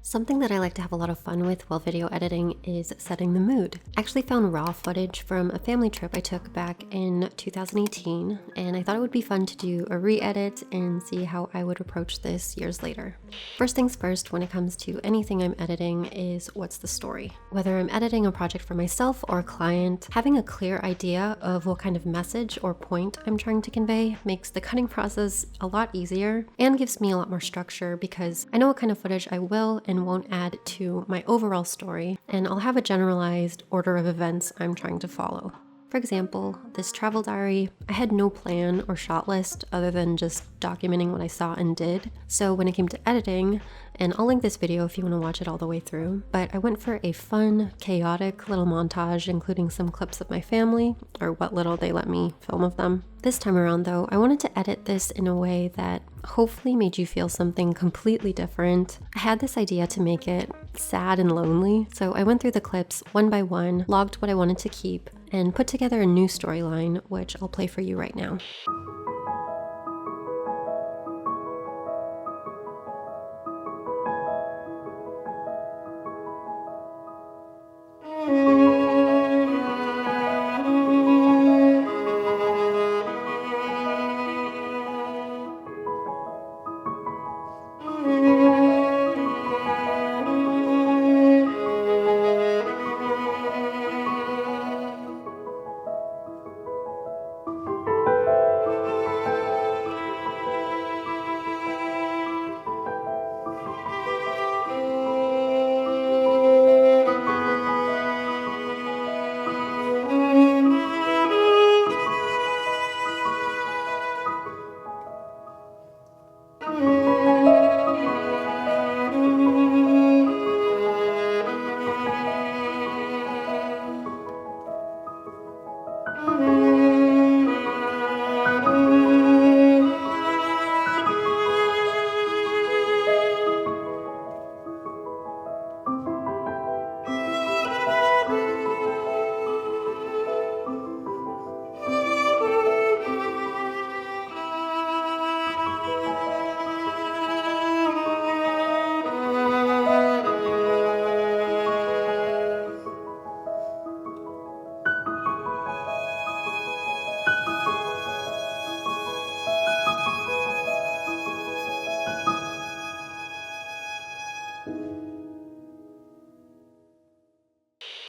Something that I like to have a lot of fun with while video editing is setting the mood. I actually found raw footage from a family trip I took back in 2018, and I thought it would be fun to do a re-edit and see how I would approach this years later. First things first, when it comes to anything I'm editing, is what's the story? Whether I'm editing a project for myself or a client, having a clear idea of what kind of message or point I'm trying to convey makes the cutting process a lot easier and gives me a lot more structure because I know what kind of footage I will and won't add to my overall story, and I'll have a generalized order of events I'm trying to follow. For example, this travel diary, I had no plan or shot list other than just documenting what I saw and did. So when it came to editing, and I'll link this video if you want to watch it all the way through, but I went for a fun, chaotic little montage including some clips of my family, or what little they let me film of them. This time around though, I wanted to edit this in a way that hopefully made you feel something completely different. I had this idea to make it sad and lonely, so I went through the clips one by one, logged what I wanted to keep, and put together a new storyline, which I'll play for you right now.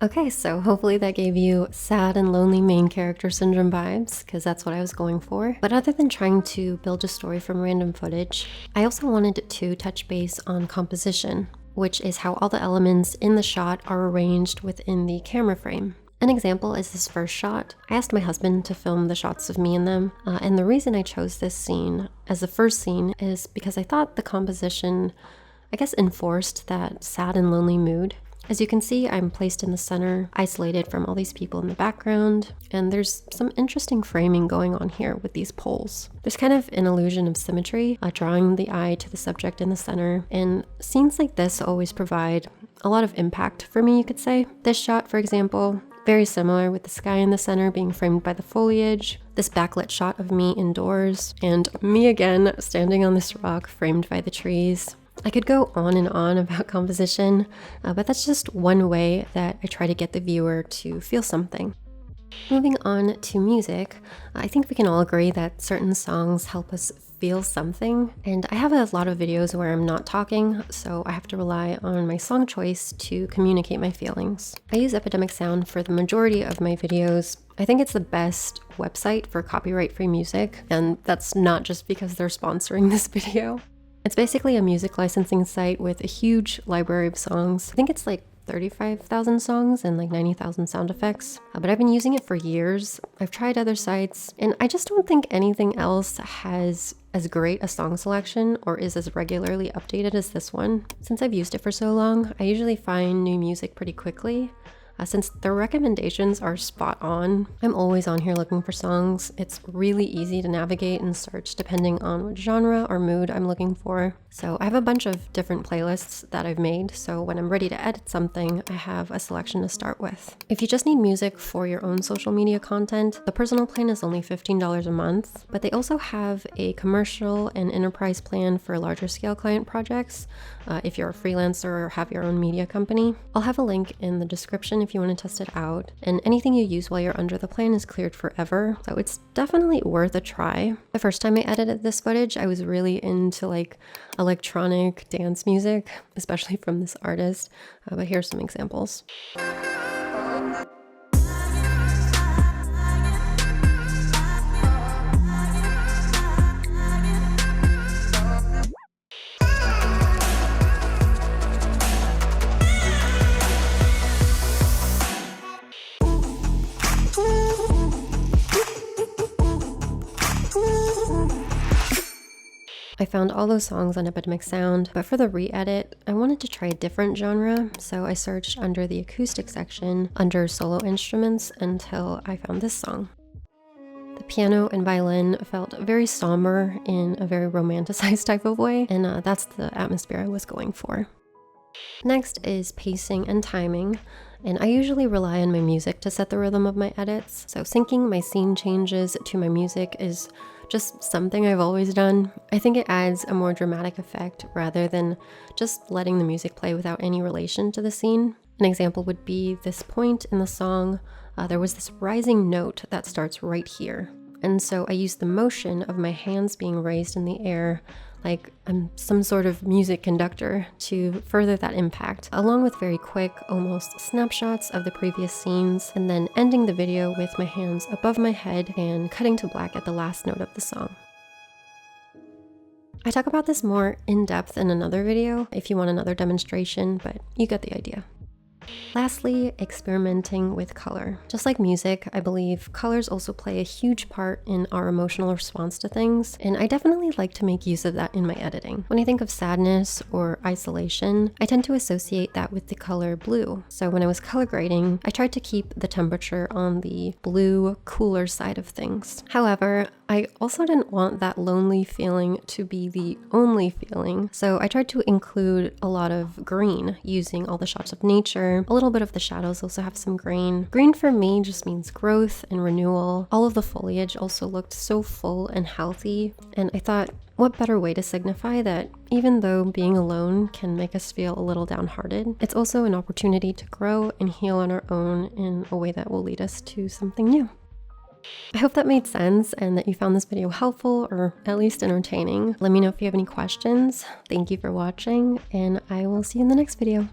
Okay, so hopefully that gave you sad and lonely main character syndrome vibes, because that's what I was going for. But other than trying to build a story from random footage, I also wanted to touch base on composition, which is how all the elements in the shot are arranged within the camera frame. An example is this first shot. I asked my husband to film the shots of me in them, and the reason I chose this scene as the first scene is because I thought the composition, I guess, enforced that sad and lonely mood. As you can see, I'm placed in the center, isolated from all these people in the background, and there's some interesting framing going on here with these poles. There's kind of an illusion of symmetry, drawing the eye to the subject in the center, and scenes like this always provide a lot of impact for me, you could say. This shot, for example, very similar, with the sky in the center being framed by the foliage, this backlit shot of me indoors, and me again standing on this rock framed by the trees. I could go on and on about composition, but that's just one way that I try to get the viewer to feel something. Moving on to music, I think we can all agree that certain songs help us feel something, and I have a lot of videos where I'm not talking, so I have to rely on my song choice to communicate my feelings. I use Epidemic Sound for the majority of my videos. I think it's the best website for copyright-free music, and that's not just because they're sponsoring this video. It's basically a music licensing site with a huge library of songs. I think it's like 35,000 songs and like 90,000 sound effects, but I've been using it for years. I've tried other sites, and I just don't think anything else has as great a song selection or is as regularly updated as this one. Since I've used it for so long, I usually find new music pretty quickly. Since the recommendations are spot on, I'm always on here looking for songs. It's really easy to navigate and search depending on what genre or mood I'm looking for. So I have a bunch of different playlists that I've made, so when I'm ready to edit something, I have a selection to start with. If you just need music for your own social media content, the personal plan is only $15 a month, but they also have a commercial and enterprise plan for larger scale client projects, if you're a freelancer or have your own media company. I'll have a link in the description if you want to test it out, and anything you use while you're under the plan is cleared forever, so it's definitely worth a try. The first time I edited this footage, I was really into like electronic dance music, especially from this artist, but here's some examples. I found all those songs on Epidemic Sound, but for the re-edit, I wanted to try a different genre, so I searched under the acoustic section under solo instruments until I found this song. The piano and violin felt very somber in a very romanticized type of way, and that's the atmosphere I was going for. Next is pacing and timing, and I usually rely on my music to set the rhythm of my edits, so syncing my scene changes to my music is just something I've always done. I think it adds a more dramatic effect rather than just letting the music play without any relation to the scene. An example would be this point in the song. There was this rising note that starts right here. And so I used the motion of my hands being raised in the air like I'm some sort of music conductor to further that impact, along with very quick, almost snapshots of the previous scenes, and then ending the video with my hands above my head and cutting to black at the last note of the song. I talk about this more in depth in another video if you want another demonstration, but you get the idea. Lastly, experimenting with color. Just like music, I believe colors also play a huge part in our emotional response to things, and I definitely like to make use of that in my editing. When I think of sadness or isolation, I tend to associate that with the color blue. So when I was color grading, I tried to keep the temperature on the blue, cooler side of things. However, I also didn't want that lonely feeling to be the only feeling, so I tried to include a lot of green, using all the shots of nature. A little bit of the shadows also have some green. Green for me just means growth and renewal. All of the foliage also looked so full and healthy, and I thought, what better way to signify that even though being alone can make us feel a little downhearted, it's also an opportunity to grow and heal on our own in a way that will lead us to something new. I hope that made sense and that you found this video helpful or at least entertaining. Let me know if you have any questions. Thank you for watching, and I will see you in the next video.